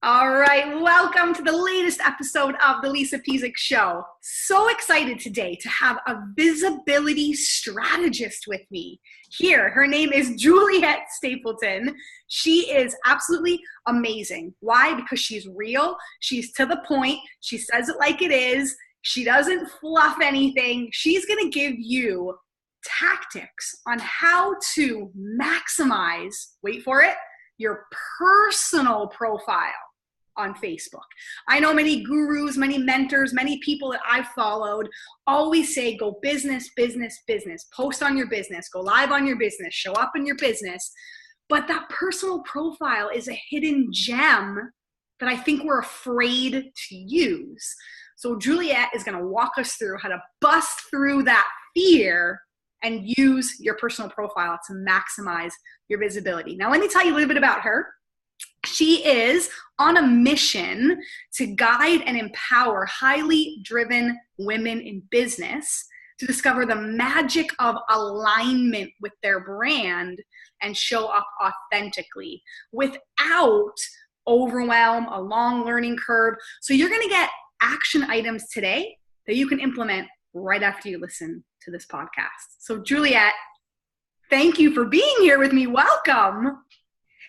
All right, welcome to the latest episode of the Lisa Pizik Show. So excited today to have a visibility strategist with me here. Her name is Juliette Stapleton. She is absolutely amazing. Why? Because she's real, she's to the point, she says it like it is, she doesn't fluff anything. She's gonna give you tactics on how to maximize, wait for it, your personal profile on Facebook. I know many gurus, many mentors, many people that I've followed always say go business, business, business. Post on your business, go live on your business, show up in your business. But that personal profile is a hidden gem that I think we're afraid to use. So Juliette is going to walk us through how to bust through that fear and use your personal profile to maximize your visibility. Now, let me tell you a little bit about her. She is on a mission to guide and empower highly driven women in business to discover the magic of alignment with their brand and show up authentically without overwhelm, a long learning curve. So you're going to get action items today that you can implement right after you listen to this podcast. So Juliette, thank you for being here with me. Welcome.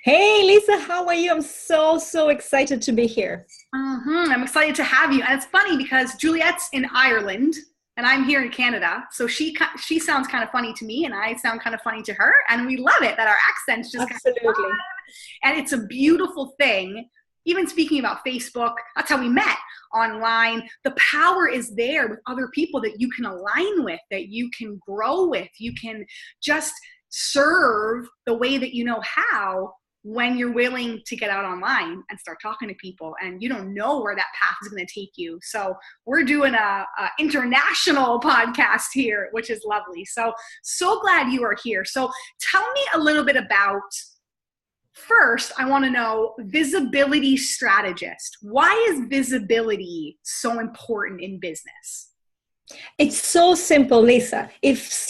Hey, Lisa, how are you? I'm so excited to be here. I'm excited to have you. And it's funny because Juliette's in Ireland and I'm here in Canada. So she sounds kind of funny to me and I sound kind of funny to her. And we love it that our accents just absolutely. Kind of and it's a beautiful thing. Even speaking about Facebook, that's how we met online. The power is there with other people that you can align with, that you can grow with. You can just serve the way that you know how when you're willing to get out online and start talking to people and you don't know where that path is going to take you. So we're doing a international podcast here, which is lovely. So glad you are here. So tell me a little bit about, first, I want to know visibility strategist. Why is visibility so important in business? It's so simple, Lisa. If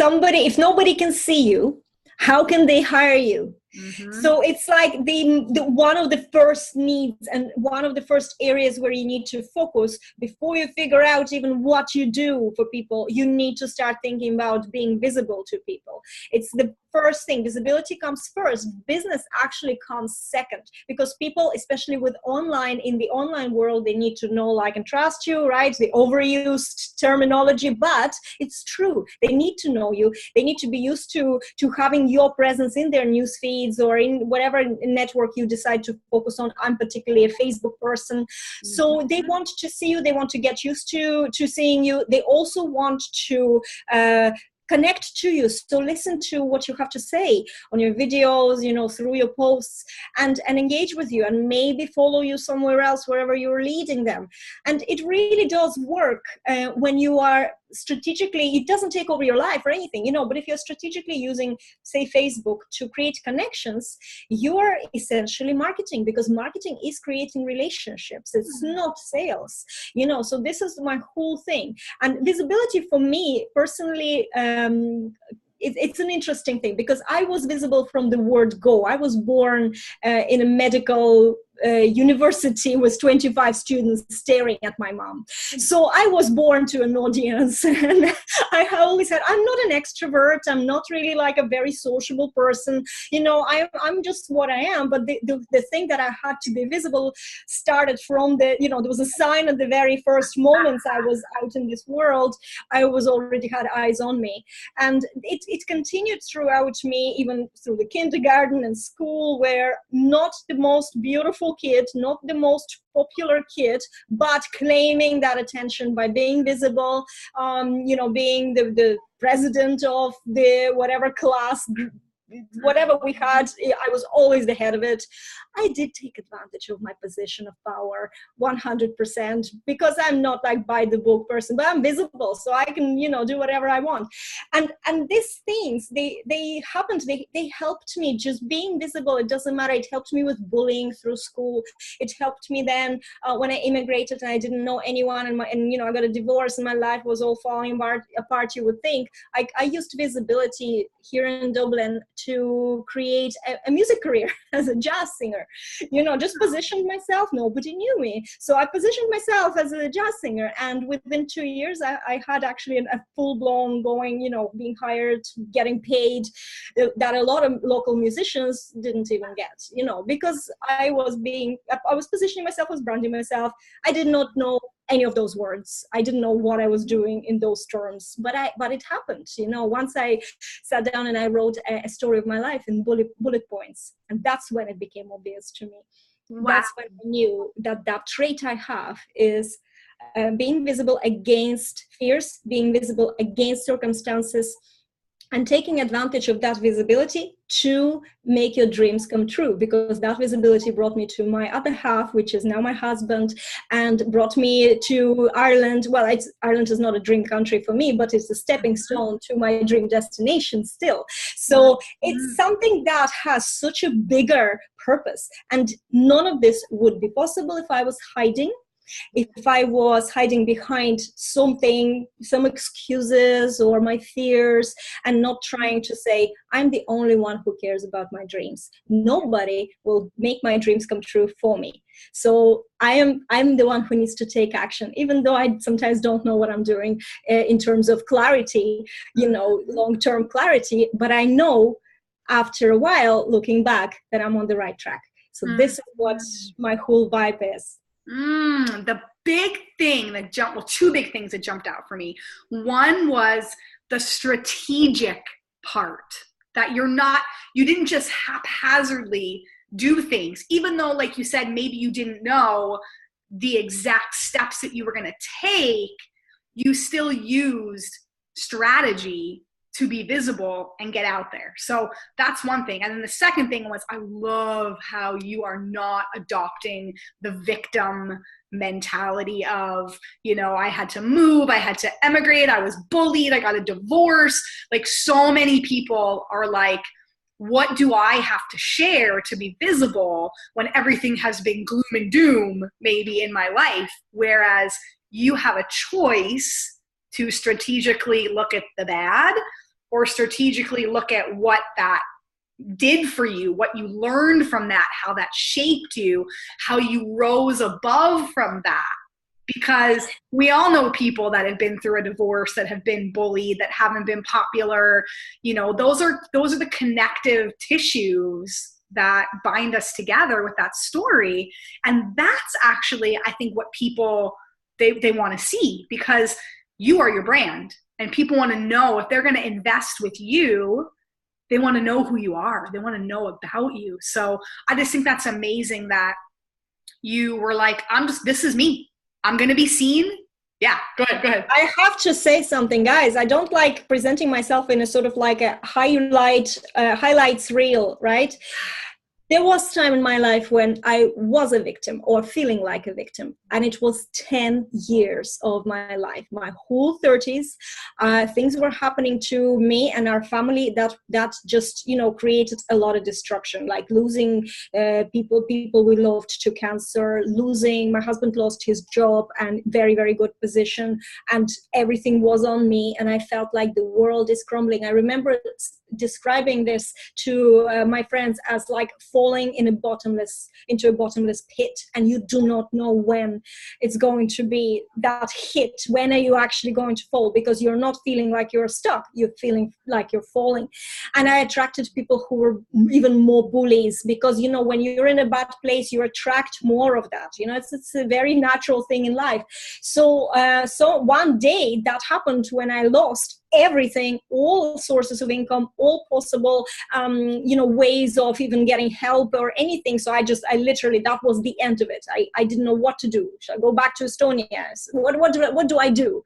nobody can see you, how can they hire you? Mm-hmm. So it's like the one of the first needs and one of the first areas where you need to focus before you figure out even what you do for people. You need to start thinking about being visible to people. It's the first thing. Visibility comes first. Business actually comes second, because people, especially with online, in the online world, they need to know, like, and trust you, right? The overused terminology, but it's true. They need to know you. They need to be used to having your presence in their news feeds or in whatever network you decide to focus on. I'm particularly a Facebook person. So they want to see you. They want to get used to seeing you. They also want to connect to you. So listen to what you have to say on your videos, through your posts, and engage with you, and maybe follow you somewhere else, wherever you're leading them. And it really does work when you are strategically, it doesn't take over your life or anything, but if you're strategically using, say, Facebook to create connections, you're essentially marketing, because marketing is creating relationships. It's not sales, so this is my whole thing. And visibility for me personally, it's an interesting thing, because I was visible from the word go. I was born in a medical university with 25 students staring at my mom. So I was born to an audience, and I always said, I'm not an extrovert. I'm not really like a very sociable person. I'm just what I am. But the thing that I had to be visible started from there was a sign at the very first moments I was out in this world. I was already had eyes on me. And it continued throughout me, even through the kindergarten and school, where not the most beautiful kid, not the most popular kid, but claiming that attention by being visible, being the president of the whatever class, whatever we had, I was always the head of it. I did take advantage of my position of power 100%, because I'm not like by the book person, but I'm visible, so I can, do whatever I want. And these things, they happened, they helped me just being visible. It doesn't matter. It helped me with bullying through school. It helped me then when I immigrated and I didn't know anyone, and I got a divorce and my life was all falling apart. You would think I used visibility here in Dublin to create a music career as a jazz singer. Just positioned myself. Nobody knew me. So I positioned myself as a jazz singer. And within 2 years, I had actually a full-blown going, being hired, getting paid, that a lot of local musicians didn't even get, because I was positioning myself, was branding myself. I did not know any of those words. I didn't know what I was doing in those terms, but it happened. Once I sat down and I wrote a story of my life in bullet points, and that's when it became obvious to me. Wow. That's when I knew that trait I have is being visible against fears, being visible against circumstances, and taking advantage of that visibility to make your dreams come true, because that visibility brought me to my other half, which is now my husband, and brought me to Ireland. Well, Ireland is not a dream country for me, but it's a stepping stone to my dream destination still. So it's something that has such a bigger purpose. And none of this would be possible if I was hiding. If I was hiding behind some excuses or my fears, and not trying to say, I'm the only one who cares about my dreams. Nobody will make my dreams come true for me. So I'm the one who needs to take action, even though I sometimes don't know what I'm doing in terms of clarity, long-term clarity. But I know after a while, looking back, that I'm on the right track. So this is what my whole vibe is. The big thing two big things that jumped out for me. One was the strategic part, that you didn't just haphazardly do things, even though, like you said, maybe you didn't know the exact steps that you were going to take. You still used strategy to be visible and get out there. So that's one thing. And then the second thing was, I love how you are not adopting the victim mentality of, I had to move, I had to emigrate, I was bullied, I got a divorce. Like, so many people are like, what do I have to share to be visible when everything has been gloom and doom maybe in my life? Whereas you have a choice to strategically look at the bad, or strategically look at what that did for you, what you learned from that, how that shaped you, how you rose above from that. Because we all know people that have been through a divorce, that have been bullied, that haven't been popular. Those are the connective tissues that bind us together with that story. And that's actually, I think, what people, they want to see, because you are your brand. And people want to know, if they're going to invest with you, they want to know who you are. They want to know about you. So I just think that's amazing that you were like, this is me. I'm going to be seen. Yeah, go ahead. I have to say something, guys. I don't like presenting myself in a sort of like a highlights reel, right? There was time in my life when I was a victim, or feeling like a victim. And it was 10 years of my life, my whole 30s. Things were happening to me and our family that just, created a lot of destruction, like losing people we loved to cancer, my husband lost his job and very, very good position. And everything was on me. And I felt like the world is crumbling. I remember describing this to my friends as like falling into a bottomless pit, and you do not know when it's going to be that hit. When are you actually going to fall? Because you're not feeling like you're stuck, you're feeling like you're falling. And I attracted people who were even more bullies, because when you're in a bad place, you attract more of that. It's a very natural thing in life. So one day that happened when I lost everything, all sources of income, all possible ways of even getting help or anything. So I literally, that was the end of it. I didn't know what to do. Should I go back to Estonia? What do I do?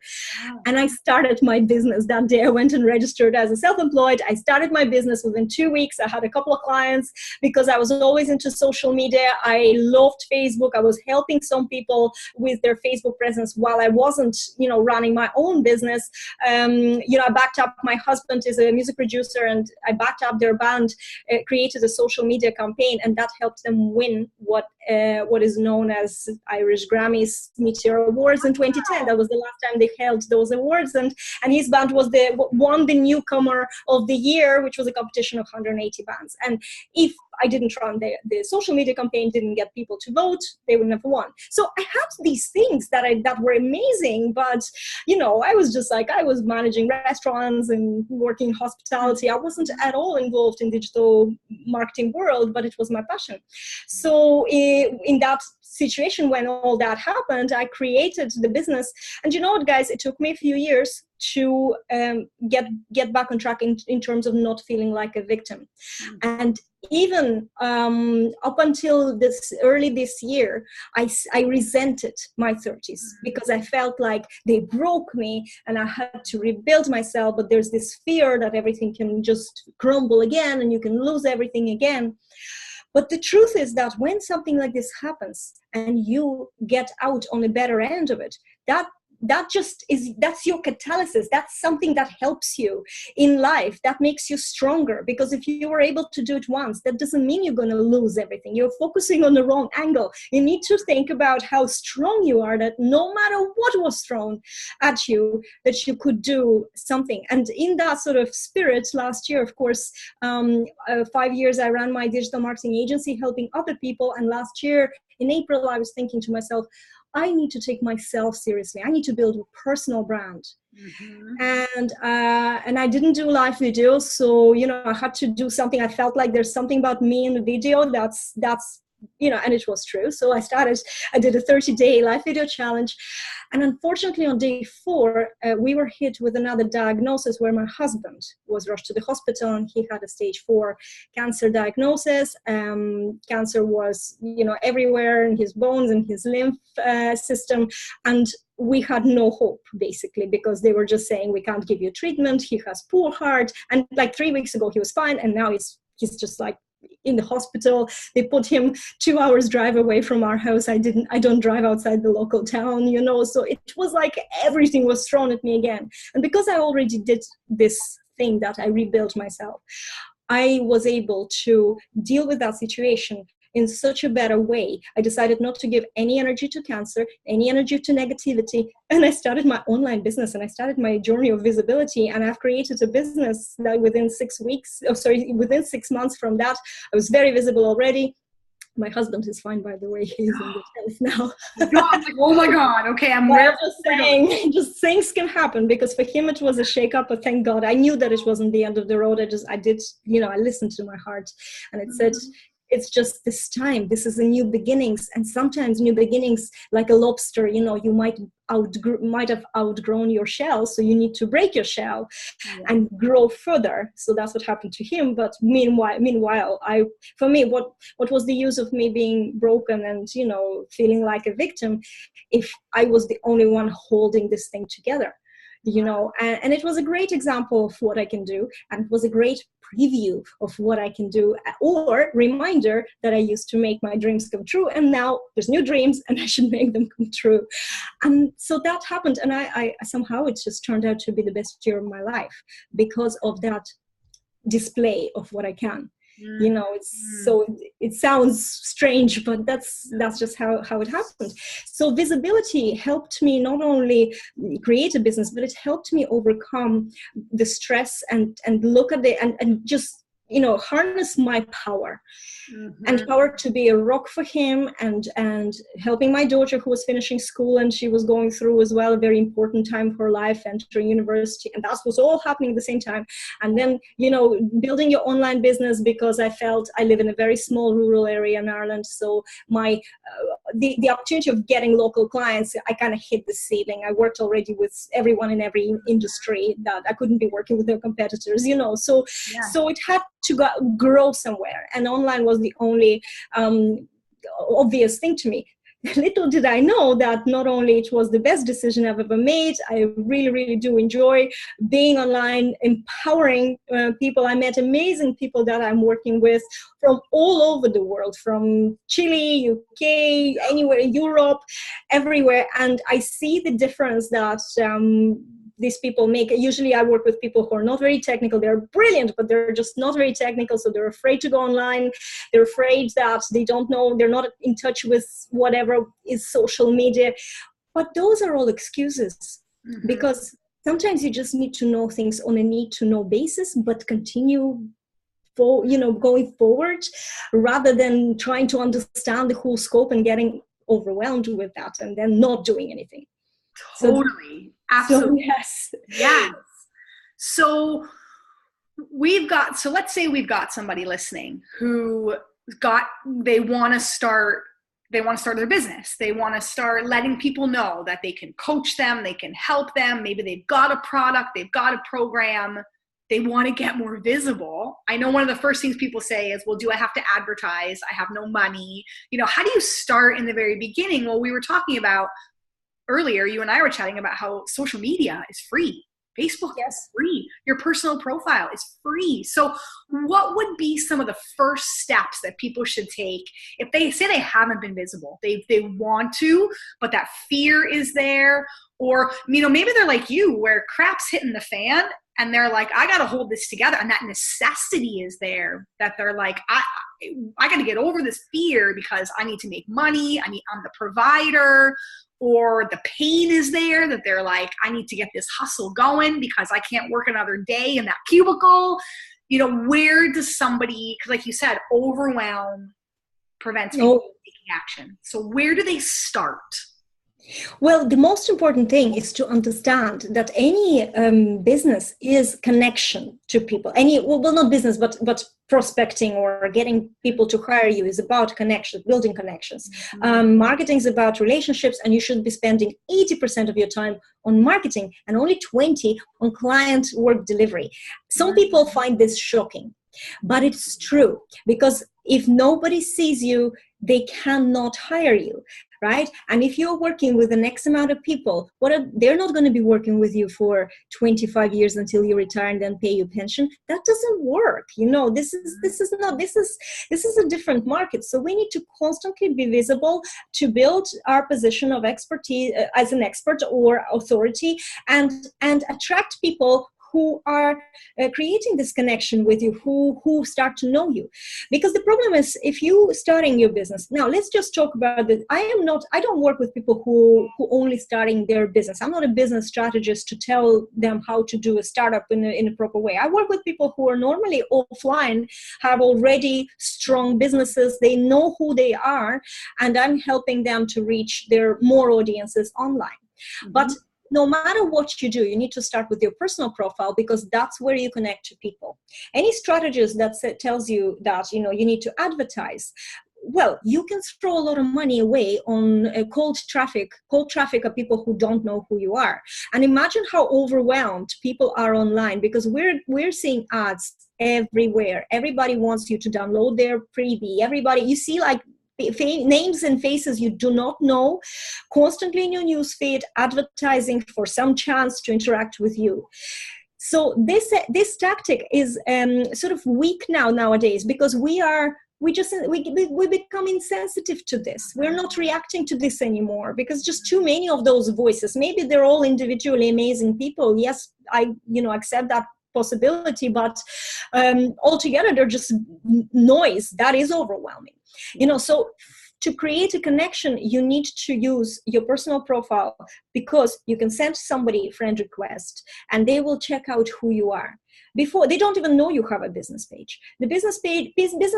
And I started my business that day. I went and registered as a self-employed. I started my business within 2 weeks. I had a couple of clients, because I was always into social media. I loved Facebook. I was helping some people with their Facebook presence while I wasn't running my own business. I backed up, my husband is a music producer, and I backed up their band, created a social media campaign, and that helped them win what is known as Irish Grammys Meteor Awards in 2010. That was the last time they held those awards, and his band won the newcomer of the year, which was a competition of 180 bands. And if I didn't run the social media campaign, didn't get people to vote, they would never won. So I had these things that were amazing, but I was just like, I was managing restaurants and working in hospitality. I wasn't at all involved in digital marketing world, but it was my passion. So in that situation, when all that happened, I created the business. And you know what, guys, it took me a few years to get back on track in terms of not feeling like a victim. And even up until early this year, I resented my 30s because I felt like they broke me and I had to rebuild myself. But there's this fear that everything can just crumble again and you can lose everything again. But the truth is that when something like this happens and you get out on the better end of it, that's your catalysis. That's something that helps you in life, that makes you stronger. Because if you were able to do it once, that doesn't mean you're going to lose everything. You're focusing on the wrong angle. You need to think about how strong you are, that no matter what was thrown at you, that you could do something. And in that sort of spirit, last year, of course, 5 years I ran my digital marketing agency helping other people. And last year in April, I was thinking to myself, I need to take myself seriously. I need to build a personal brand. And I didn't do live videos. So, I had to do something. I felt like there's something about me in the video that's and it was true. So I did a 30-day live video challenge. And unfortunately, on day 4, we were hit with another diagnosis where my husband was rushed to the hospital and he had a stage 4 cancer diagnosis. Cancer was, everywhere in his bones and his lymph system. And we had no hope, basically, because they were just saying, we can't give you treatment. He has poor heart. And like 3 weeks ago, he was fine. And now he's just like, in the hospital. They put him 2 hours drive away from our house. I don't drive outside the local town, so it was like everything was thrown at me again. And because I already did this thing that I rebuilt myself, I was able to deal with that situation in such a better way. I decided not to give any energy to cancer, any energy to negativity. And I started my online business and I started my journey of visibility. And I've created a business that within 6 months from that, I was very visible already. My husband is fine, by the way. He's in good health now. Oh my God. Okay, I'm just saying, just things can happen, because for him it was a shake-up, but thank God. I knew that it wasn't the end of the road. I listened to my heart, and it said, it's just this time. This is a new beginnings. And sometimes new beginnings, like a lobster, you might have outgrown your shell. So you need to break your shell and grow further. So that's what happened to him. But meanwhile, for me, what was the use of me being broken and, feeling like a victim if I was the only one holding this thing together? And it was a great example of what I can do, and it was a great preview of what I can do, or reminder that I used to make my dreams come true, and now there's new dreams and I should make them come true. And so that happened, and I somehow it just turned out to be the best year of my life because of that display of what I can. It sounds strange, but that's just how it happened. So visibility helped me not only create a business, but it helped me overcome the stress and look at and just harness my power and power to be a rock for him, and helping my daughter who was finishing school, and she was going through as well a very important time for her life, entering university, and that was all happening at the same time. And then building your online business, because I felt I live in a very small rural area in Ireland, so my the opportunity of getting local clients, I kind of hit the ceiling. I worked already with everyone in every industry that I couldn't be working with their competitors, so it had to grow somewhere, and online was the only obvious thing to me. Little did I know that not only it was the best decision I've ever made, I really, really do enjoy being online, empowering people. I met amazing people that I'm working with from all over the world, from Chile, UK, anywhere, Europe, everywhere. And I see the difference that these people make. Usually I work with people who are not very technical. They're brilliant, but they're just not very technical. So they're afraid to go online. They're afraid that they don't know, they're not in touch with whatever is social media. But those are all excuses, because sometimes you just need to know things on a need to know basis, but continue going forward, rather than trying to understand the whole scope and getting overwhelmed with that and then not doing anything. Totally. Absolutely. So, yes. Yes. So let's say we've got somebody listening who they want to start their business. They want to start letting people know that they can coach them, they can help them. Maybe they've got a product, they've got a program. They want to get more visible. I know one of the first things people say is, well, do I have to advertise? I have no money. How do you start in the very beginning? Well, we were talking about earlier, you and I were chatting about how social media is free. Facebook is free. Your personal profile is free. So what would be some of the first steps that people should take if they say they haven't been visible? They want to, but that fear is there. Or, maybe they're like you, where crap's hitting the fan and they're like, I got to hold this together. And that necessity is there, that they're like, I got to get over this fear because I need to make money. I'm the provider. Or the pain is there, that they're like, I need to get this hustle going because I can't work another day in that cubicle. Where does somebody, because like you said, overwhelm prevents people from taking action. So where do they start? Well, the most important thing is to understand that any business is connection to people. Not business, but prospecting or getting people to hire you is about connections, building connections. Marketing is about relationships, and you should be spending 80% of your time on marketing and only 20% on client work delivery. Some people find this shocking, but it's true, because if nobody sees you, they cannot hire you. Right? And if you're working with an X amount of people, they're not going to be working with you for 25 years until you retire and then pay you pension. That doesn't work. This is a different market. So we need to constantly be visible to build our position of expertise as an expert or authority, and attract people who are creating this connection with you, who start to know you. Because the problem is, if you starting your business, now let's just talk about this. I don't work with people who only starting their business. I'm not a business strategist to tell them how to do a startup in a proper way. I work with people who are normally offline, have already strong businesses, they know who they are, and I'm helping them to reach their more audiences online. But no matter what you do, you need to start with your personal profile, because that's where you connect to people. Any strategist that tells you that, you need to advertise, well, you can throw a lot of money away on cold traffic. Cold traffic are people who don't know who you are. And imagine how overwhelmed people are online, because we're seeing ads everywhere. Everybody wants you to download their freebie. You see names and faces you do not know constantly in your newsfeed, advertising for some chance to interact with you. So this tactic is sort of weak nowadays, because we become insensitive to this. We're not reacting to this anymore, because just too many of those voices. Maybe they're all individually amazing people. Yes, I accept that possibility, but altogether they're just noise that is overwhelming. So to create a connection, you need to use your personal profile, because you can send somebody a friend request and they will check out who you are. Before, they don't even know you have a business page. The business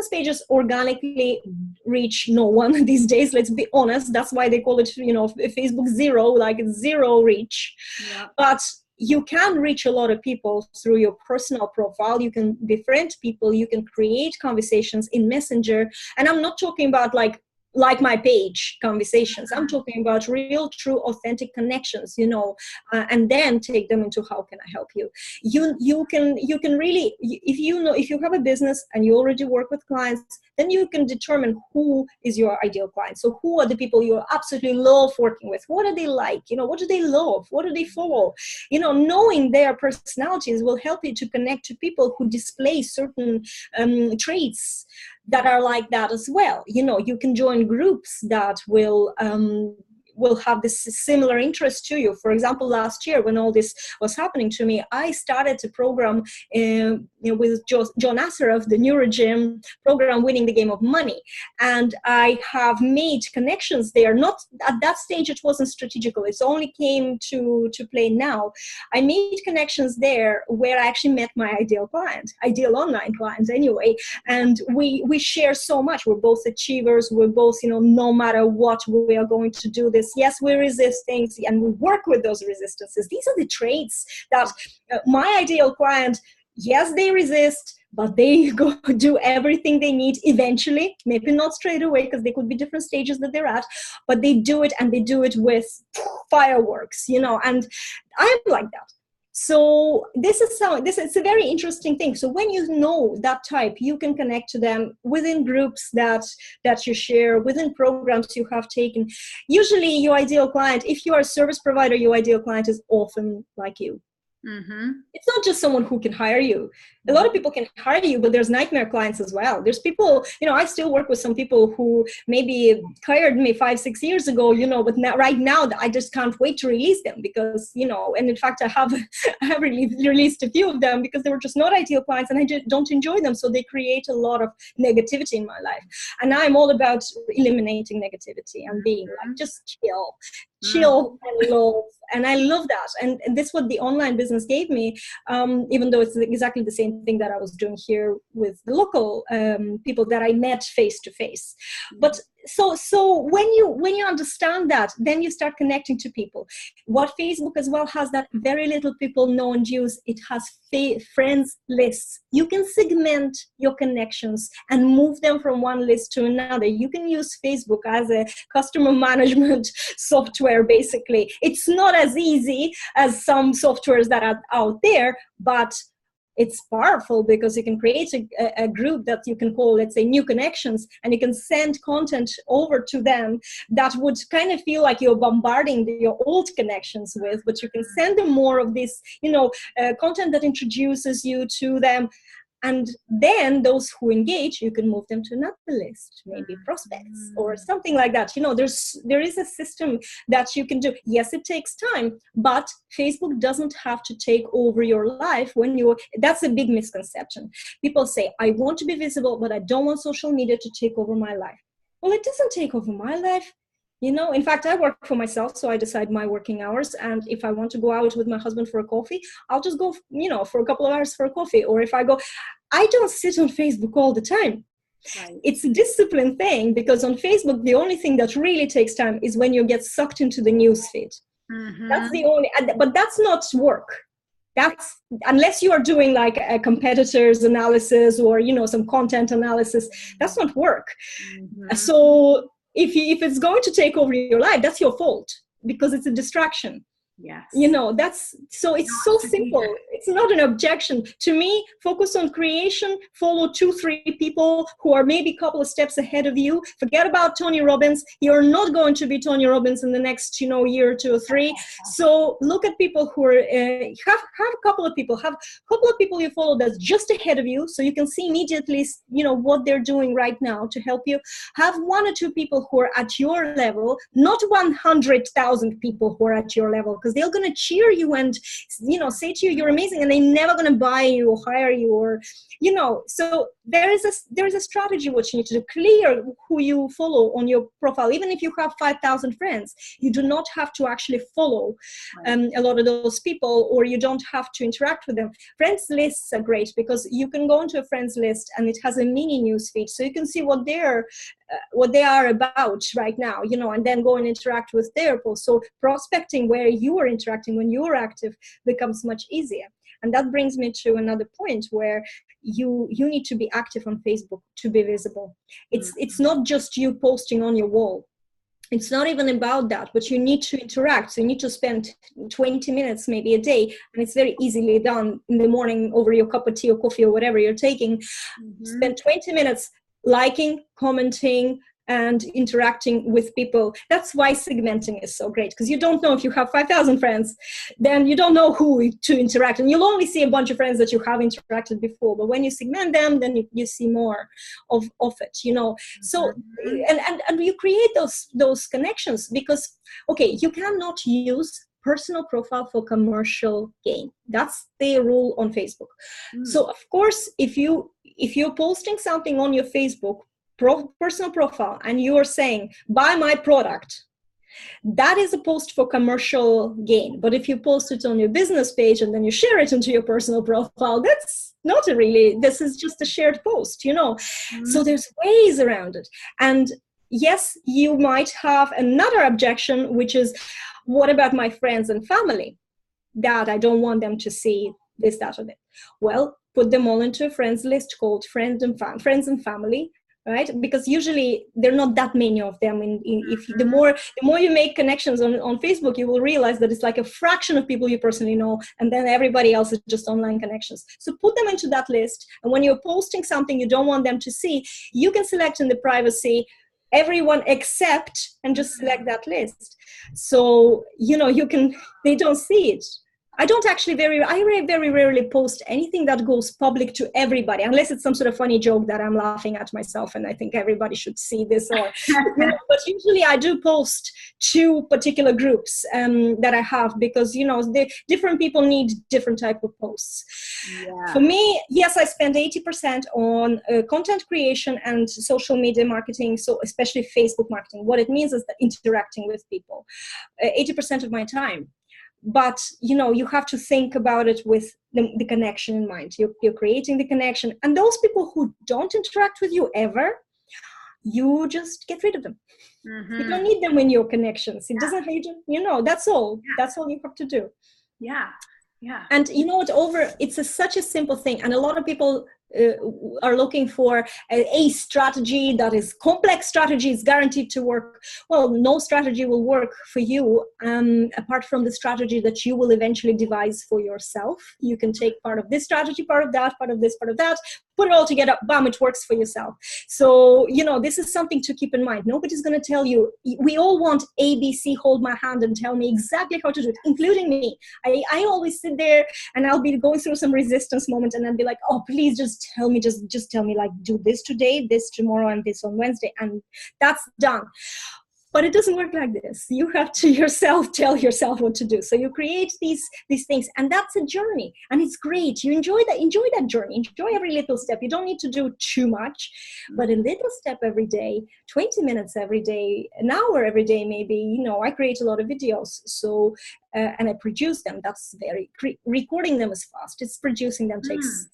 pages organically reach no one these days. Let's be honest. That's why they call it, Facebook zero, like zero reach. Yeah. But you can reach a lot of people through your personal profile. You can befriend people. You can create conversations in Messenger. And I'm not talking about like my page conversations. I'm talking about real, true, authentic connections, and then take them into how can I help you? You can really, if you have a business and you already work with clients, then you can determine who is your ideal client. So who are the people you absolutely love working with? What are they like? What do they love? What do they follow? Knowing their personalities will help you to connect to people who display certain traits that are like that as well. You can join groups that will will have this similar interest to you. For example, last year when all this was happening to me, I started a program with John Assaraf, the Neurogym program, Winning the Game of Money. And I have made connections there. Not at that stage, it wasn't strategical. It only came to play now. I made connections there where I actually met my ideal online client anyway. And we share so much. We're both achievers. We're both, no matter what, we are going to do this. Yes, we resist things and we work with those resistances. These are the traits that my ideal client, yes, they resist, but they go do everything they need eventually, maybe not straight away because they could be different stages that they're at, but they do it, and they do it with fireworks, and I'm like that. So this is a very interesting thing. So when you know that type, you can connect to them within groups that you share, within programs you have taken. Usually your ideal client, if you are a service provider, your ideal client is often like you. Mm-hmm. It's not just someone who can hire you. A lot of people can hire you, but there's nightmare clients as well. There's people, I still work with some people who maybe hired me 5-6 years ago, but right now I just can't wait to release them because, and in fact I have released a few of them because they were just not ideal clients and I just don't enjoy them. So they create a lot of negativity in my life. And I'm all about eliminating negativity and being like, just chill and love. And I love that. And that's what the online business gave me, even though it's exactly the same thing that I was doing here with the local people that I met face to face. But so when you understand that, then you start connecting to people. What Facebook as well has that very little people know and use, it has friends lists. You can segment your connections and move them from one list to another. You can use Facebook as a customer management software, basically. It's not as easy as some softwares that are out there, but it's powerful because you can create a group that you can call, let's say, new connections, and you can send content over to them that would kind of feel like you're bombarding your old connections with, but you can send them more of this, content that introduces you to them. And then those who engage, you can move them to another list, maybe prospects or something like that. There is a system that you can do. Yes, it takes time, but Facebook doesn't have to take over your life that's a big misconception. People say, I want to be visible, but I don't want social media to take over my life. Well, it doesn't take over my life. In fact, I work for myself, so I decide my working hours. And if I want to go out with my husband for a coffee, I'll just go, for a couple of hours for a coffee. Or if I don't sit on Facebook all the time. Right. It's a discipline thing, because on Facebook, the only thing that really takes time is when you get sucked into the news feed. Mm-hmm. That's the only, but that's not work. That's unless you are doing like a competitors analysis or, some content analysis, that's not work. Mm-hmm. So if it's going to take over your life, that's your fault because it's a distraction. Yes. It's so simple. It's not an objection. To me, focus on creation, follow 2-3 people who are maybe a couple of steps ahead of you. Forget about Tony Robbins. You're not going to be Tony Robbins in the next, year or 2 or 3. So look at people who are, have a couple of people you follow that's just ahead of you. So you can see immediately, what they're doing right now to help you. Have 1 or 2 people who are at your level, not 100,000 people who are at your level. Because they're going to cheer you and, say to you, you're amazing, and they're never going to buy you or hire you or, so there is a strategy what you need to do. Clear who you follow on your profile. Even if you have 5,000 friends, you do not have to actually follow a lot of those people, or you don't have to interact with them. Friends lists are great because you can go into a friends list and it has a mini news feed, so you can see what they are about right now, and then go and interact with their posts. So prospecting where you are interacting when you are active becomes much easier. And that brings me to another point where you need to be active on Facebook to be visible. It's not just you posting on your wall. It's not even about that, but you need to interact. So you need to spend 20 minutes, maybe a day, and it's very easily done in the morning over your cup of tea or coffee or whatever you're taking. Mm-hmm. Spend 20 minutes liking, commenting, and interacting with people. That's why segmenting is so great, because you don't know if you have 5,000 friends, then you don't know who to interact, and you'll only see a bunch of friends that you have interacted before. But when you segment them, then you see more of it, you know. So and you create those connections, because okay, you cannot use personal profile for commercial gain. That's the rule on Facebook. So of course, if you're posting something on your Facebook personal profile and you are saying, buy my product, that is a post for commercial gain. But if you post it on your business page and then you share it into your personal profile, that's not a really, this is just a shared post, you know. So there's ways around it. And yes, you might have another objection, which is, what about my friends and family? That I don't want them to see this, that, or that. Well, put them all into a friends list called friends and family, right? Because usually there are not that many of them. If the more you make connections on Facebook, you will realize that it's like a fraction of people you personally know, and then everybody else is just online connections. So put them into that list, and when you're posting something you don't want them to see, you can select in the privacy everyone except, and just select that list. So, you know, they don't see it. I very rarely post anything that goes public to everybody, unless it's some sort of funny joke that I'm laughing at myself and I think everybody should see this, or, you know, but usually I do post to particular groups that I have, because, you know, different people need different type of posts. Yeah. For me, yes, I spend 80% on content creation and social media marketing, so especially Facebook marketing. What it means is that interacting with people, 80% of my time. But, you know, you have to think about it with the connection in mind. You're creating the connection. And those people who don't interact with you ever, you just get rid of them. You don't need them in your connections. It doesn't, you know, that's all. That's all you have to do. Yeah. Yeah. And you know what, it's such a simple thing. And a lot of people are looking for a strategy that is complex strategy, is guaranteed to work. Well, no strategy will work for you apart from the strategy that you will eventually devise for yourself. You can take part of this strategy, part of that, part of this, part of that, put it all together, bam, it works for yourself. So, you know, this is something to keep in mind. Nobody's going to tell you. We all want ABC, hold my hand and tell me exactly how to do it, including me. I always sit there and I'll be going through some resistance moment, and I'll be like, oh, please just tell me, just tell me, like, do this today, this tomorrow, and this on Wednesday, and that's done. But it doesn't work like this. You have to yourself tell yourself what to do. So you create these things, and that's a journey, and it's great. You enjoy that journey. Enjoy every little step. You don't need to do too much, but a little step every day, 20 minutes every day, an hour every day, maybe. You know, I create a lot of videos, so and I produce them. That's recording them is fast. It's producing them takes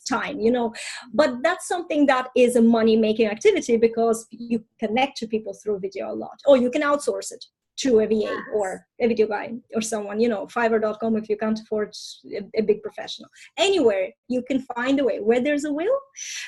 time, you know, but that's something that is a money-making activity, because you connect to people through video a lot, or you can outsource it to a VA or a video guy or someone, you know, Fiverr.com if you can't afford a big professional. Anywhere you can find a way. Where there's a will,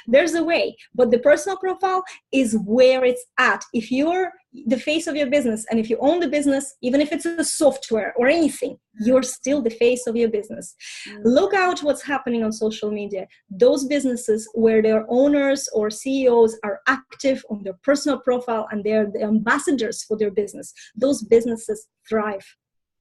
there's a way. But the personal profile is where it's at. If you're the face of your business, and if you own the business, even if it's a software or anything, you're still the face of your business. Look out what's happening on social media. Those businesses where their owners or CEOs are active on their personal profile and they're the ambassadors for their business, those businesses thrive.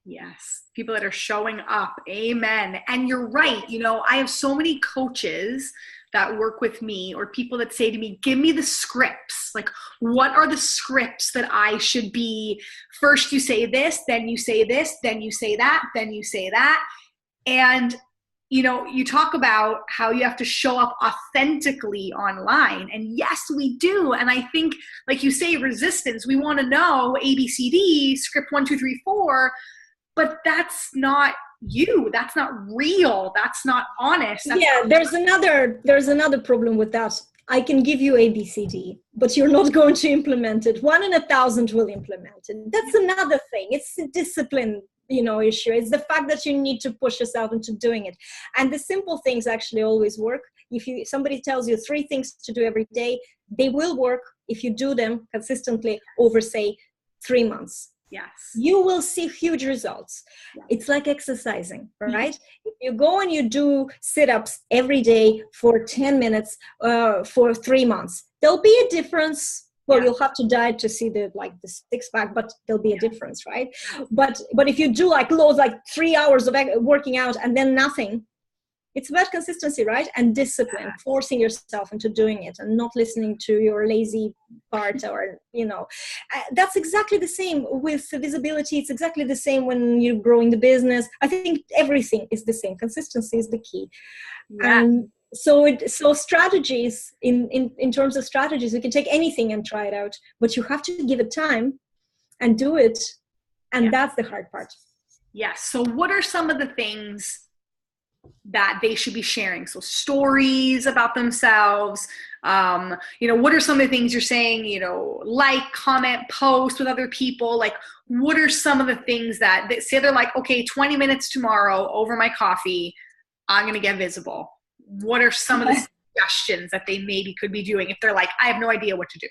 Yes. People that are showing up. Amen. And you're right. You know, I have so many coaches that work with me, or people that say to me, give me the scripts. Like, what are the scripts that I should be? First you say this, then you say this, then you say that, then you say that. And, you know, you talk about how you have to show up authentically online. And yes, we do. And I think, like you say, resistance, we want to know ABCD, script 1, 2, 3, 4, but that's not you. That's not real. That's not honest. There's another problem with that. I can give you ABCD, but you're not going to implement it. 1 in 1,000 will implement it. That's another thing. It's a discipline, you know, issue. It's the fact that you need to push yourself into doing it. And the simple things actually always work. If somebody tells you 3 things to do every day, they will work if you do them consistently over, say, 3 months. Yes. You will see huge results. Yeah. It's like exercising, right? If you go and you do sit-ups every day for 10 minutes for 3 months, there'll be a difference Well, Yeah. you'll have to diet to see the six pack, but there'll be a difference, right? But if you do loads, 3 hours of working out and then nothing, it's about consistency, right? And discipline, forcing yourself into doing it and not listening to your lazy part, or, that's exactly the same with visibility. It's exactly the same when you're growing the business. I think everything is the same. Consistency is the key. Yeah. And so strategies, in terms of strategies, you can take anything and try it out, but you have to give it time and do it. And that's the hard part. Yes. So what are some of the things that they should be sharing? So stories about themselves, what are some of the things you're saying, comment, post with other people? Like, what are some of the things that say they're like, okay, 20 minutes tomorrow over my coffee, I'm going to get visible. What are some of the suggestions that they maybe could be doing if they're like, I have no idea what to do?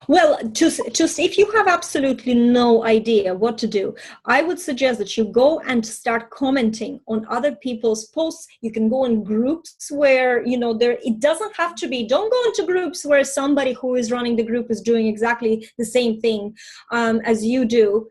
Well, just if you have absolutely no idea what to do, I would suggest that you go and start commenting on other people's posts. You can go in groups where, it doesn't have to be, don't go into groups where somebody who is running the group is doing exactly the same thing as you do.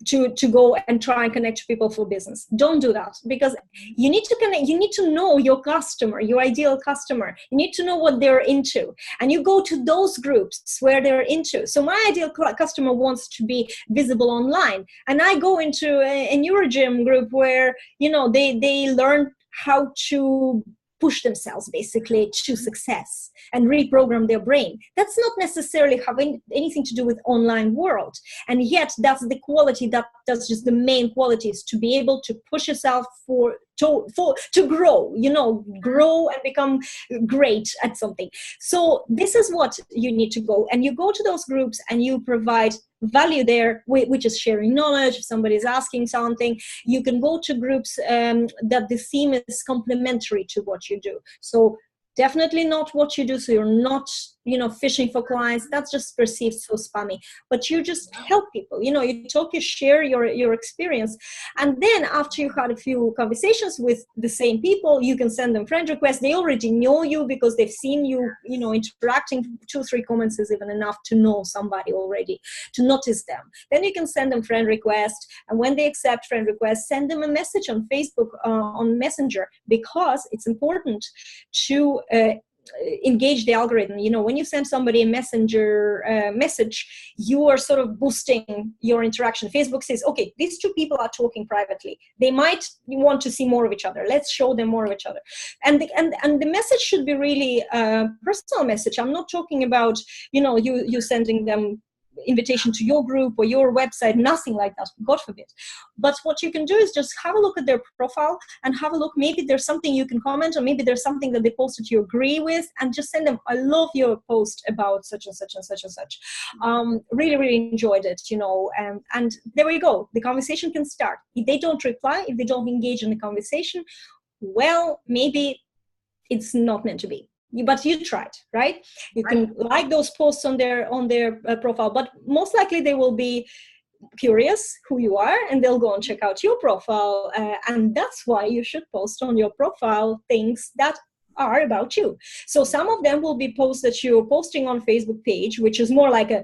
To go and try and connect to people for business. Don't do that, because you need to connect. You need to know your customer, your ideal customer. You need to know what they're into, and you go to those groups where they're into. So my ideal customer wants to be visible online, and I go into a Neurogym group where they learn how to push themselves basically to success and reprogram their brain. That's not necessarily having anything to do with online world. And yet that's the quality, that's just the main qualities, to be able to push yourself to grow, grow and become great at something. So this is what you need to go. And you go to those groups and you provide value there, which is sharing knowledge. If somebody is asking something, you can go to groups that the theme is complementary to what you do. So definitely not what you do. So you're not, fishing for clients. That's just perceived so spammy. But you just help people. You talk, you share your experience. And then after you had a few conversations with the same people, you can send them friend requests. They already know you because they've seen you, interacting. 2-3 comments is even enough to know somebody already, to notice them. Then you can send them friend requests. And when they accept friend requests, send them a message on Facebook, on Messenger, because it's important to engage the algorithm. When you send somebody a messenger message, you are sort of boosting your interaction. Facebook says, okay, these two people are talking privately. They might want to see more of each other. Let's show them more of each other. And the message should be really a personal message. I'm not talking about, you sending them invitation to your group or your website, nothing like that, God forbid. But what you can do is just have a look at their profile and have a look. Maybe there's something you can comment, or maybe there's something that they posted you agree with, and just send them, I love your post about such and such and such and such. Really, really enjoyed it, and there we go. The conversation can start. If they don't reply, if they don't engage in the conversation, well, maybe it's not meant to be. But you tried, right? You can like those posts on their profile, but most likely they will be curious who you are, and they'll go and check out your profile. And that's why you should post on your profile things that are about you. So some of them will be posts that you're posting on Facebook page, which is more like a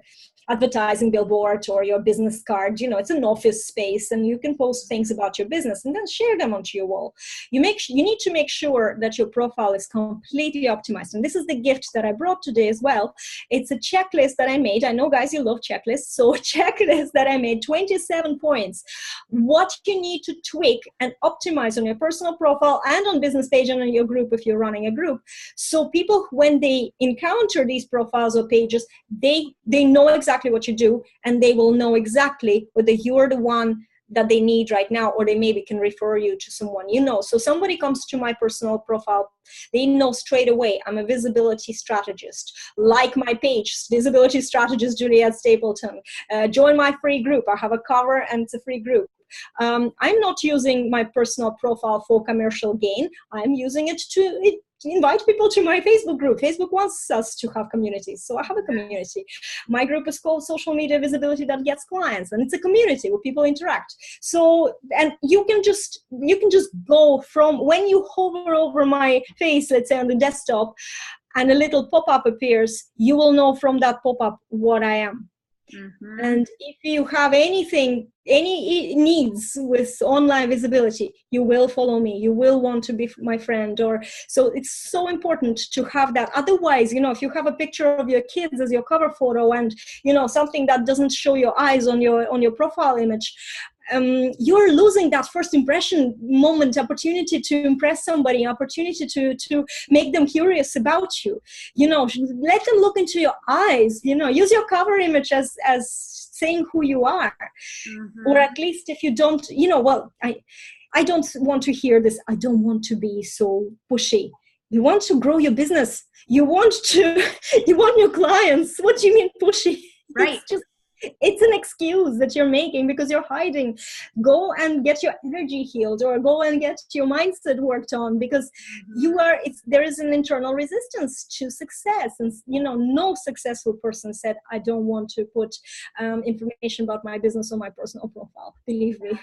advertising billboard or your business card. It's an office space, and you can post things about your business and then share them onto your wall. You need to make sure that your profile is completely optimized. And this is the gift that I brought today as well. It's a checklist that I made. I know, guys, you love checklists. So a checklist that I made, 27 points, what you need to tweak and optimize on your personal profile and on business page and on your group if you're running a group. So people, when they encounter these profiles or pages, they know exactly what you do, and they will know exactly whether you're the one that they need right now, or they maybe can refer you to someone. So somebody comes to my personal profile, they know straight away I'm a visibility strategist. Like my page, visibility strategist Juliette Stapleton. Join my free group. I have a cover and it's a free group. I'm not using my personal profile for commercial gain. I'm using it to invite people to my Facebook group. Facebook wants us to have communities, so I have a community. My group is called Social Media Visibility That Gets Clients, and it's a community where people interact. So, and you can just go from when you hover over my face, let's say on the desktop, and a little pop-up appears, you will know from that pop-up what I am. Mm-hmm. And if you have any needs with online visibility, you will follow me. You will want to be my friend. So it's so important to have that. Otherwise, if you have a picture of your kids as your cover photo and, something that doesn't show your eyes on your profile image, you're losing that first impression moment, opportunity to impress somebody, opportunity to make them curious about you. Let them look into your eyes. Use your cover image as saying who you are. Mm-hmm. Or at least if you don't, I don't want to hear this. I don't want to be so pushy. You want to grow your business. You want your clients. What do you mean pushy? Right. It's an excuse that you're making because you're hiding. Go and get your energy healed, or go and get your mindset worked on, because there is an internal resistance to success. And no successful person said, I don't want to put information about my business on my personal profile. Believe me.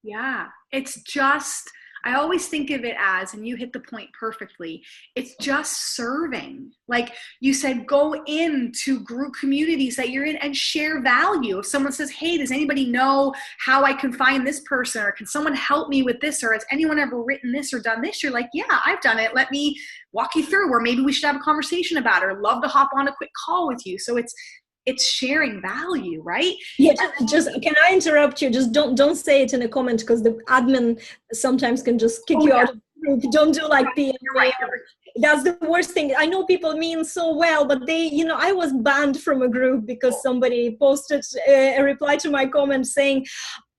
Yeah, it's just, I always think of it as, and you hit the point perfectly, it's just serving. Like you said, go into group communities that you're in and share value. If someone says, hey, does anybody know how I can find this person? Or can someone help me with this? Or has anyone ever written this or done this? You're like, yeah, I've done it. Let me walk you through, or maybe we should have a conversation about it, or love to hop on a quick call with you. So it's sharing value, right? Yeah, just can I interrupt you? Just don't say it in a comment, because the admin sometimes can just kick you out of the group. Don't do like PM. Right. That's the worst thing. I know people mean so well, but I was banned from a group because somebody posted a reply to my comment saying,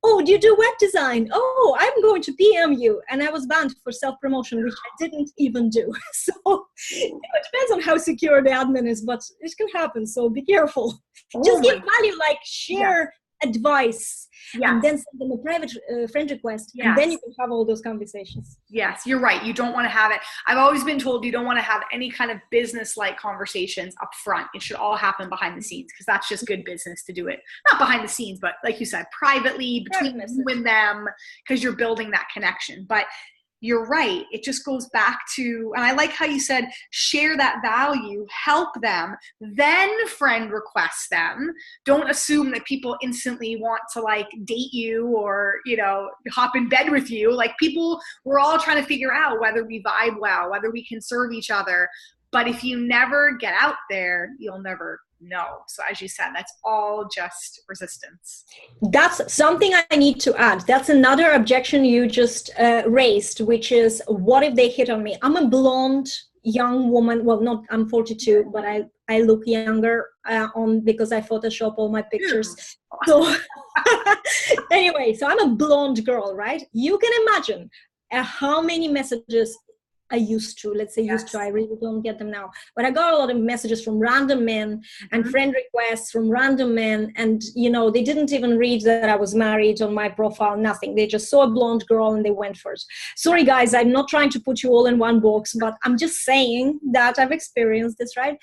oh, do you do web design? Oh, I'm going to PM you. And I was banned for self-promotion, which I didn't even do. So it depends on how secure the admin is, but it can happen. So be careful. Just give value, like share advice, and then send them a private friend request, and then you can have all those conversations. Yes, you're right. You don't want to have it. I've always been told you don't want to have any kind of business-like conversations up front. It should all happen behind the scenes, because that's just good business to do it. Not behind the scenes, but like you said, privately between you and them, because you're building that connection. But you're right. It just goes back to, and I like how you said, share that value, help them, then friend request them. Don't assume that people instantly want to like date you or, hop in bed with you. Like we're all trying to figure out whether we vibe well, whether we can serve each other. But if you never get out there, you'll never know. So as you said, that's all just resistance. That's something I need to add. That's another objection you just raised, which is, what if they hit on me? I'm a blonde young woman. Well, I'm 42, but I look younger because I Photoshop all my pictures. So anyway, so I'm a blonde girl, right? You can imagine how many messages I used to, I really don't get them now, but I got a lot of messages from random men and friend requests from random men. And, they didn't even read that I was married on my profile, nothing. They just saw a blonde girl and they went for it. Sorry, guys, I'm not trying to put you all in one box, but I'm just saying that I've experienced this, right?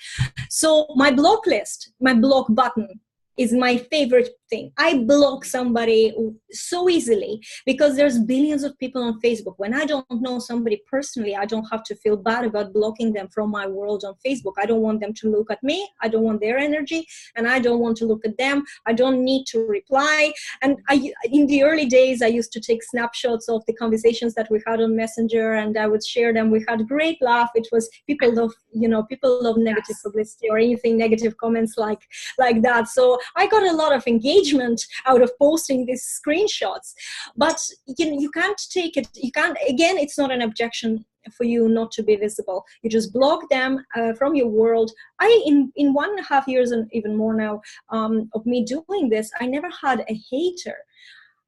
So my block list, my block button is my favorite thing. I block somebody so easily because there's billions of people on Facebook. When I don't know somebody personally, I don't have to feel bad about blocking them from my world on Facebook. I don't want them to look at me. I don't want their energy, and I don't want to look at them. I don't need to reply. And in the early days, I used to take snapshots of the conversations that we had on Messenger, and I would share them. We had a great laugh. It was people love negative publicity or anything negative comments like that. So I got a lot of engagement out of posting these screenshots, but you can't take it. You can't, again, it's not an objection for you not to be visible. You just block them from your world. In 1.5 years and even more now of me doing this, I never had a hater.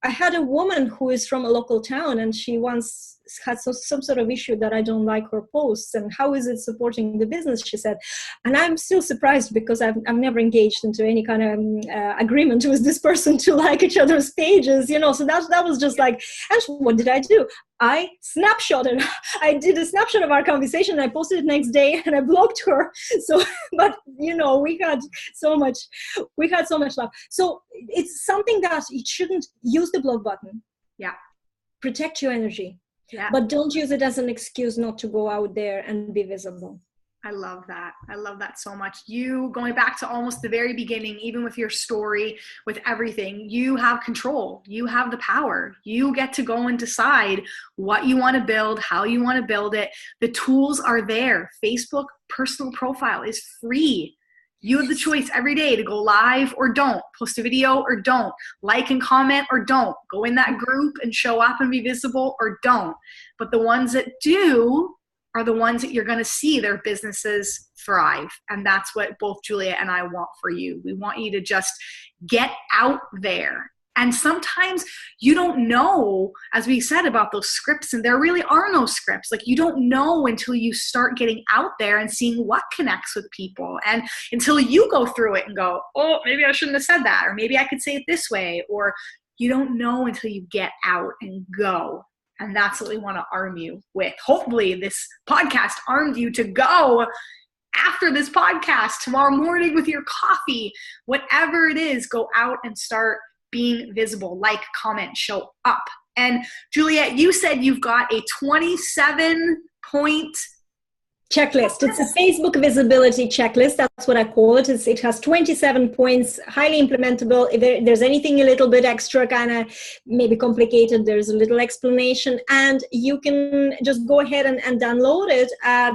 I had a woman who is from a local town, and she once had some sort of issue that I don't like her posts, and how is it supporting the business, she said. And I'm still surprised because I've never engaged into any kind of agreement with this person to like each other's pages, so that was just like, and what did I do? I snapshotted. I did a snapshot of our conversation, and I posted it next day, and I blocked her. So, but we had so much love. So it's something that you shouldn't use the block button. Yeah. Protect your energy. Yeah. But don't use it as an excuse not to go out there and be visible. I love that. I love that so much. You, going back to almost the very beginning, even with your story, with everything, you have control. You have the power. You get to go and decide what you want to build, how you want to build it. The tools are there. Facebook personal profile is free. You have the choice every day to go live or don't, post a video or don't, like and comment or don't, go in that group and show up and be visible or don't. But the ones that do are the ones that you're going to see their businesses thrive. And that's what both Juliette and I want for you. We want you to just get out there. And sometimes you don't know, as we said about those scripts, and there really are no scripts. Like, you don't know until you start getting out there and seeing what connects with people. And until you go through it and go, oh, maybe I shouldn't have said that, or maybe I could say it this way, or you don't know until you get out and go. And that's what we want to arm you with. Hopefully this podcast armed you to go after this podcast tomorrow morning with your coffee, whatever it is, go out and start being visible, like, comment, show up. And Juliette, you said you've got a 27-point checklist. It's a Facebook visibility checklist. That's what I call it. It has 27 points, highly implementable. If there's anything a little bit extra, kind of maybe complicated, there's a little explanation. And you can just go ahead and download it at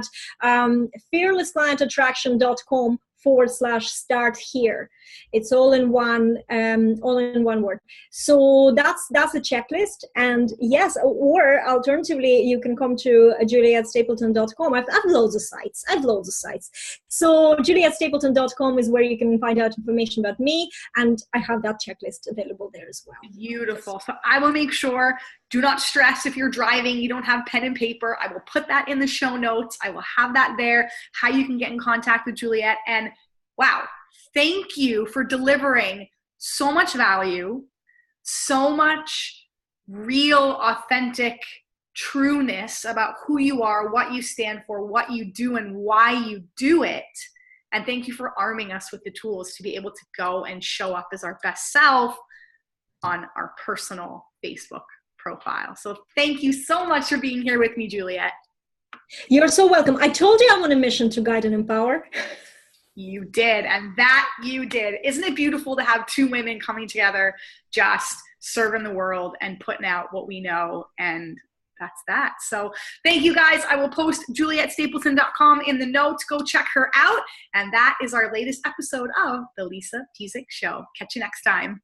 fearlessclientattraction.com/start here. It's all in one word. So that's a checklist. And yes, or alternatively, you can come to JulietteStapleton.com. I've loads of sites. So JulietteStapleton.com is where you can find out information about me, and I have that checklist available there as well. Beautiful. So I will make sure, do not stress if you're driving, you don't have pen and paper. I will put that in the show notes. I will have that there, how you can get in contact with Juliette. And wow, thank you for delivering so much value, so much real, authentic trueness about who you are, what you stand for, what you do, and why you do it. And thank you for arming us with the tools to be able to go and show up as our best self on our personal Facebook profile. So thank you so much for being here with me, Juliette. You're so welcome. I told you I'm on a mission to guide and empower. You did, and that you did. Isn't it beautiful to have two women coming together, just serving the world and putting out what we know? And that's that. So thank you guys. I will post JulietteStapleton.com in the notes. Go check her out. And that is our latest episode of The Lisa Pizik Show. Catch you next time.